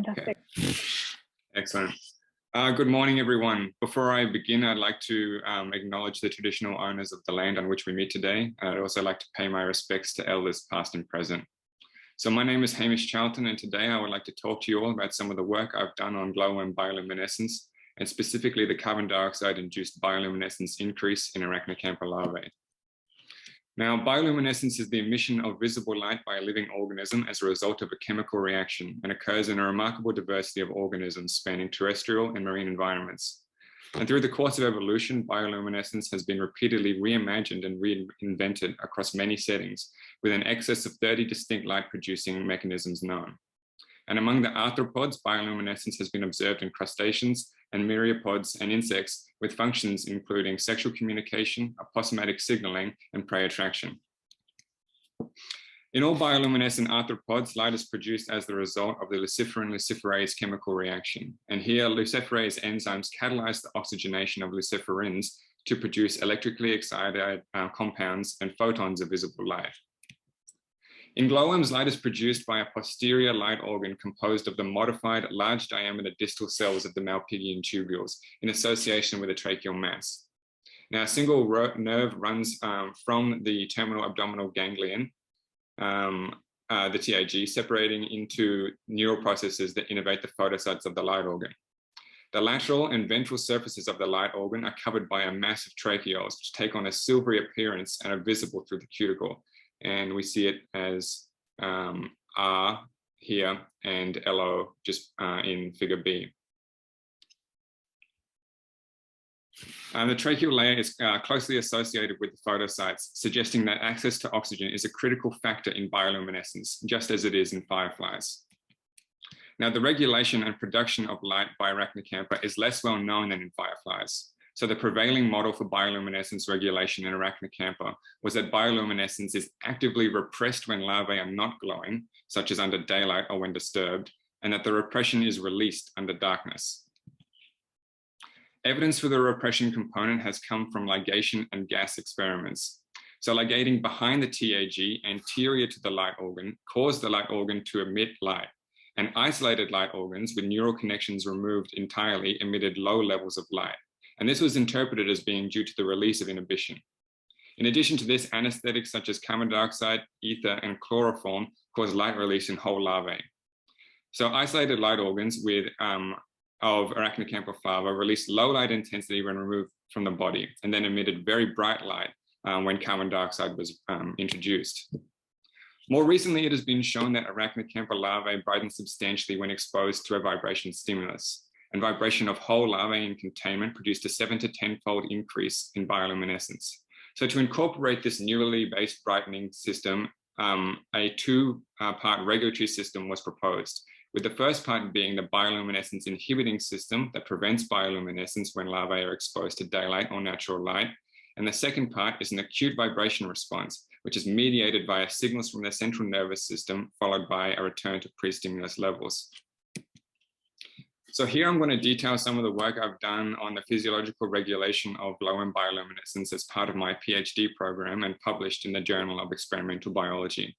Fantastic. Okay. Excellent. Good morning, everyone. Before I begin, I'd like to acknowledge the traditional owners of the land on which we meet today. I'd also like to pay my respects to elders past and present. So my name is Hamish Charlton, and today I would like to talk to you all about some of the work I've done on glowworm bioluminescence, and specifically the carbon dioxide-induced bioluminescence increase in Arachnocampa larvae. Now, bioluminescence is the emission of visible light by a living organism as a result of a chemical reaction and occurs in a remarkable diversity of organisms spanning terrestrial and marine environments. And through the course of evolution, bioluminescence has been repeatedly reimagined and reinvented across many settings, with an excess of 30 distinct light-producing mechanisms known. And among the arthropods, bioluminescence has been observed in crustaceans and myriapods and insects with functions including sexual communication, aposematic signaling, and prey attraction. In all bioluminescent arthropods, light is produced as the result of the luciferin-luciferase chemical reaction. And here, luciferase enzymes catalyze the oxygenation of luciferins to produce electrically excited compounds and photons of visible light. In glowworms, light is produced by a posterior light organ composed of the modified large diameter distal cells of the Malpighian tubules in association with a tracheal mass. Now, a single nerve runs from the terminal abdominal ganglion, the TAG, separating into neural processes that innervate the photocytes of the light organ. The lateral and ventral surfaces of the light organ are covered by a mass of tracheoles, which take on a silvery appearance and are visible through the cuticle. And we see it as R here and LO just in figure B. The tracheal layer is closely associated with the photocytes, suggesting that access to oxygen is a critical factor in bioluminescence, just as it is in fireflies. Now, the regulation and production of light by Arachnocampa is less well known than in fireflies. So the prevailing model for bioluminescence regulation in Arachnocampa was that bioluminescence is actively repressed when larvae are not glowing, such as under daylight or when disturbed, and that the repression is released under darkness. Evidence for the repression component has come from ligation and gas experiments. So ligating behind the TAG anterior to the light organ caused the light organ to emit light, and isolated light organs with neural connections removed entirely emitted low levels of light. And this was interpreted as being due to the release of inhibition. In addition to this, anesthetics such as carbon dioxide, ether, and chloroform cause light release in whole larvae. So isolated light organs of Arachnocampa larvae released low light intensity when removed from the body, and then emitted very bright light when carbon dioxide was introduced. More recently, it has been shown that Arachnocampa larvae brighten substantially when exposed to a vibration stimulus. And vibration of whole larvae in containment produced a 7 to 10-fold increase in bioluminescence. So to incorporate this neurally based brightening system, a two-part regulatory system was proposed, with the first part being the bioluminescence inhibiting system that prevents bioluminescence when larvae are exposed to daylight or natural light. And the second part is an acute vibration response, which is mediated via signals from the central nervous system, followed by a return to pre-stimulus levels. So here I'm going to detail some of the work I've done on the physiological regulation of glowworm bioluminescence as part of my PhD program and published in the Journal of Experimental Biology.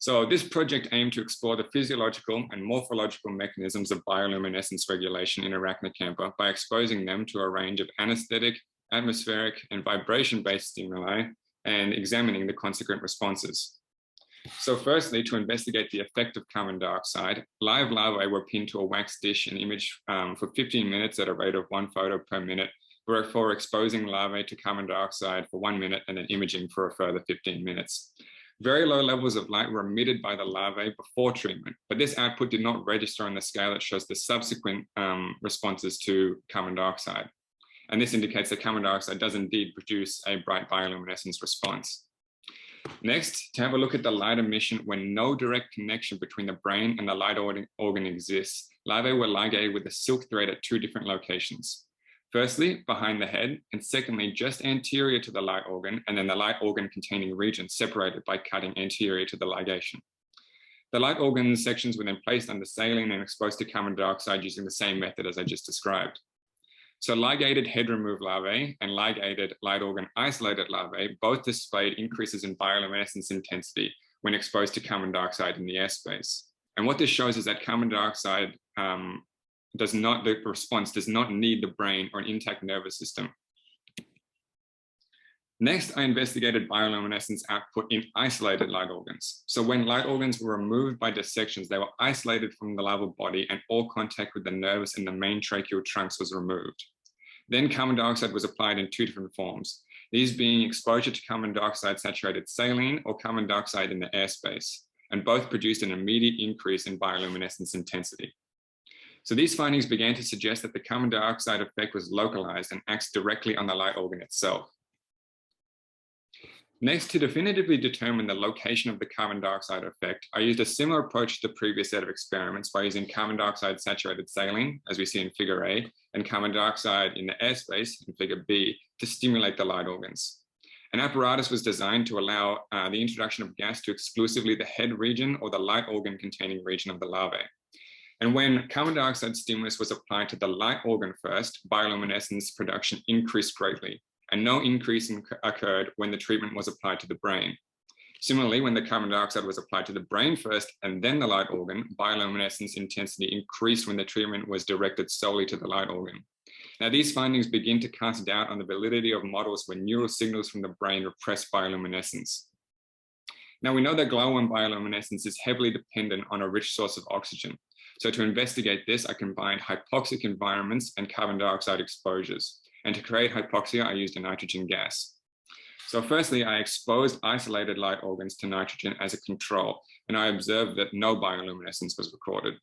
So this project aimed to explore the physiological and morphological mechanisms of bioluminescence regulation in Arachnocampa by exposing them to a range of anesthetic, atmospheric, and vibration-based stimuli and examining the consequent responses. So firstly, to investigate the effect of carbon dioxide, live larvae were pinned to a wax dish and imaged for 15 minutes at a rate of 1 photo per minute, before exposing larvae to carbon dioxide for 1 minute and then imaging for a further 15 minutes. Very low levels of light were emitted by the larvae before treatment, but this output did not register on the scale that shows the subsequent responses to carbon dioxide. And this indicates that carbon dioxide does indeed produce a bright bioluminescence response. Next, to have a look at the light emission when no direct connection between the brain and the light organ exists, larvae were ligated with a silk thread at 2 different locations. Firstly, behind the head, and secondly, just anterior to the light organ, and then the light organ containing region separated by cutting anterior to the ligation. The light organ sections were then placed under saline and exposed to carbon dioxide using the same method as I just described. So ligated head removed larvae and ligated light organ isolated larvae both displayed increases in bioluminescence intensity when exposed to carbon dioxide in the airspace. And what this shows is that carbon dioxide the response does not need the brain or an intact nervous system. Next, I investigated bioluminescence output in isolated light organs. So when light organs were removed by dissections, they were isolated from the larval body and all contact with the nerves and the main tracheal trunks was removed. Then carbon dioxide was applied in two different forms, these being exposure to carbon dioxide saturated saline or carbon dioxide in the airspace, and both produced an immediate increase in bioluminescence intensity. So these findings began to suggest that the carbon dioxide effect was localized and acts directly on the light organ itself. Next, to definitively determine the location of the carbon dioxide effect, I used a similar approach to the previous set of experiments by using carbon dioxide saturated saline, as we see in figure A, and carbon dioxide in the airspace in figure B to stimulate the light organs. An apparatus was designed to allow the introduction of gas to exclusively the head region or the light organ containing region of the larvae. And when carbon dioxide stimulus was applied to the light organ first, bioluminescence production increased greatly, and no increase occurred when the treatment was applied to the brain. Similarly, when the carbon dioxide was applied to the brain first and then the light organ, bioluminescence intensity increased when the treatment was directed solely to the light organ. Now, these findings begin to cast doubt on the validity of models where neural signals from the brain repress bioluminescence. Now, we know that glow-worm bioluminescence is heavily dependent on a rich source of oxygen. So to investigate this, I combined hypoxic environments and carbon dioxide exposures. And to create hypoxia, I used a nitrogen gas. So firstly, I exposed isolated light organs to nitrogen as a control, and I observed that no bioluminescence was recorded.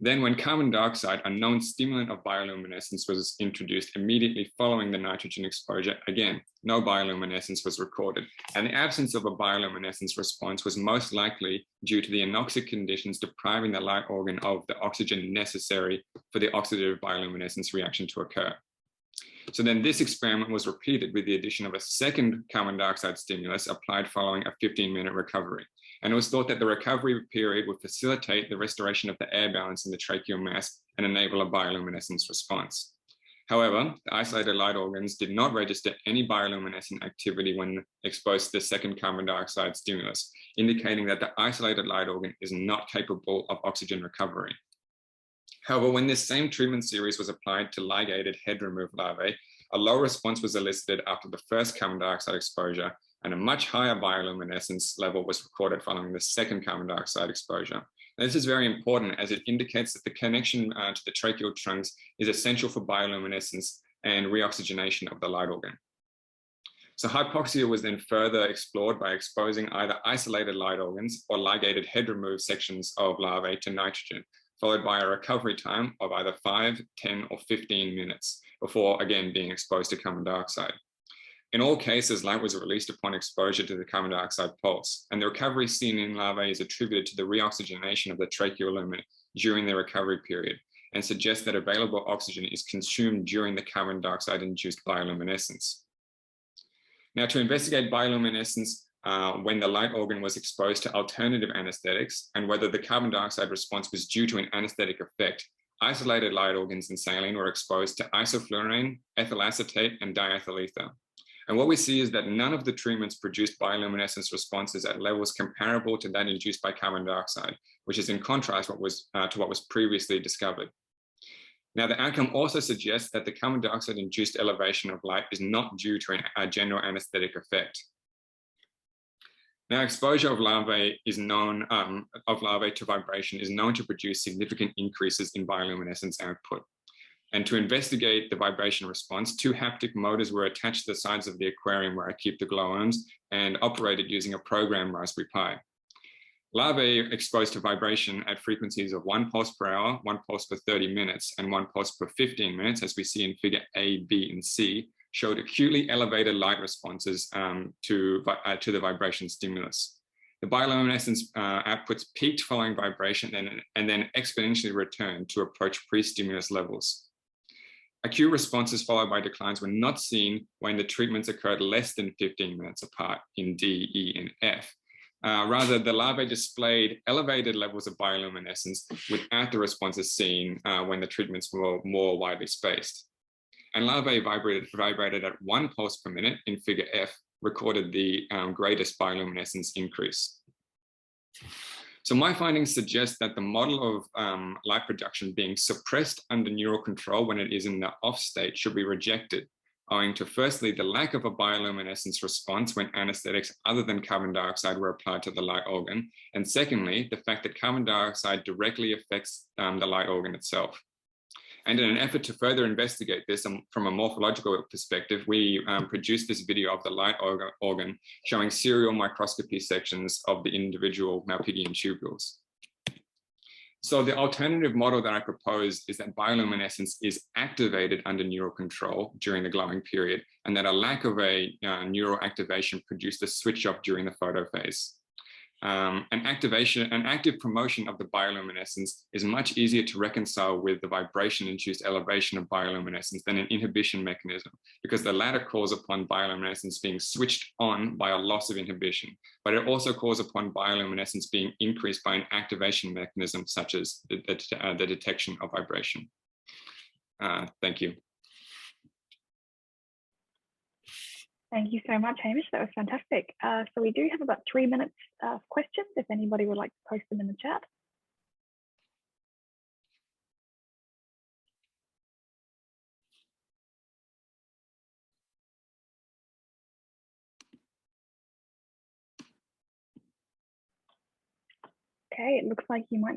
Then when carbon dioxide, a known stimulant of bioluminescence, was introduced immediately following the nitrogen exposure, again, no bioluminescence was recorded. And the absence of a bioluminescence response was most likely due to the anoxic conditions depriving the light organ of the oxygen necessary for the oxidative bioluminescence reaction to occur. So then this experiment was repeated with the addition of a second carbon dioxide stimulus applied following a 15-minute recovery. And it was thought that the recovery period would facilitate the restoration of the air balance in the tracheal mass and enable a bioluminescence response. However, the isolated light organs did not register any bioluminescent activity when exposed to the second carbon dioxide stimulus, indicating that the isolated light organ is not capable of oxygen recovery. However, when this same treatment series was applied to ligated head-removed larvae, a low response was elicited after the first carbon dioxide exposure, and a much higher bioluminescence level was recorded following the second carbon dioxide exposure. Now, this is very important as it indicates that the connection to the tracheal trunks is essential for bioluminescence and reoxygenation of the light organ. So hypoxia was then further explored by exposing either isolated light organs or ligated head-removed sections of larvae to nitrogen, followed by a recovery time of either 5, 10, or 15 minutes before again being exposed to carbon dioxide. In all cases, light was released upon exposure to the carbon dioxide pulse, and the recovery seen in larvae is attributed to the reoxygenation of the tracheal lumen during the recovery period, and suggests that available oxygen is consumed during the carbon dioxide-induced bioluminescence. Now, to investigate bioluminescence when the light organ was exposed to alternative anesthetics and whether the carbon dioxide response was due to an anesthetic effect, isolated light organs in saline were exposed to isoflurane, ethyl acetate, and diethyl ether. And what we see is that none of the treatments produced bioluminescence responses at levels comparable to that induced by carbon dioxide, which is in contrast to what was previously discovered. Now, the outcome also suggests that the carbon dioxide-induced elevation of light is not due to a general anesthetic effect. Now, exposure of larvae to vibration is known to produce significant increases in bioluminescence output. And to investigate the vibration response, 2 haptic motors were attached to the sides of the aquarium where I keep the glowworms and operated using a programmed Raspberry Pi. Larvae exposed to vibration at frequencies of 1 pulse per hour, 1 pulse per 30 minutes, and 1 pulse per 15 minutes, as we see in figure A, B, and C, showed acutely elevated light responses to the vibration stimulus. The bioluminescence outputs peaked following vibration and then exponentially returned to approach pre-stimulus levels. Acute responses followed by declines were not seen when the treatments occurred less than 15 minutes apart in D, E, and F. Rather, the larvae displayed elevated levels of bioluminescence without the responses seen when the treatments were more widely spaced. And larvae vibrated at 1 pulse per minute in figure F, recorded the greatest bioluminescence increase. So my findings suggest that the model of light production being suppressed under neural control when it is in the off state should be rejected, owing to firstly the lack of a bioluminescence response when anesthetics other than carbon dioxide were applied to the light organ, and secondly, the fact that carbon dioxide directly affects the light organ itself. And in an effort to further investigate this from a morphological perspective, we produced this video of the light organ showing serial microscopy sections of the individual Malpighian tubules. So the alternative model that I propose is that bioluminescence is activated under neural control during the glowing period, and that a lack of a neural activation produced a switch off during the photophase. An active promotion of the bioluminescence is much easier to reconcile with the vibration-induced elevation of bioluminescence than an inhibition mechanism, because the latter calls upon bioluminescence being switched on by a loss of inhibition, but it also calls upon bioluminescence being increased by an activation mechanism such as the detection of vibration. Thank you. Thank you so much, Hamish. That was fantastic. So we do have about 3 minutes of questions, if anybody would like to post them in the chat. Okay, it looks like you might not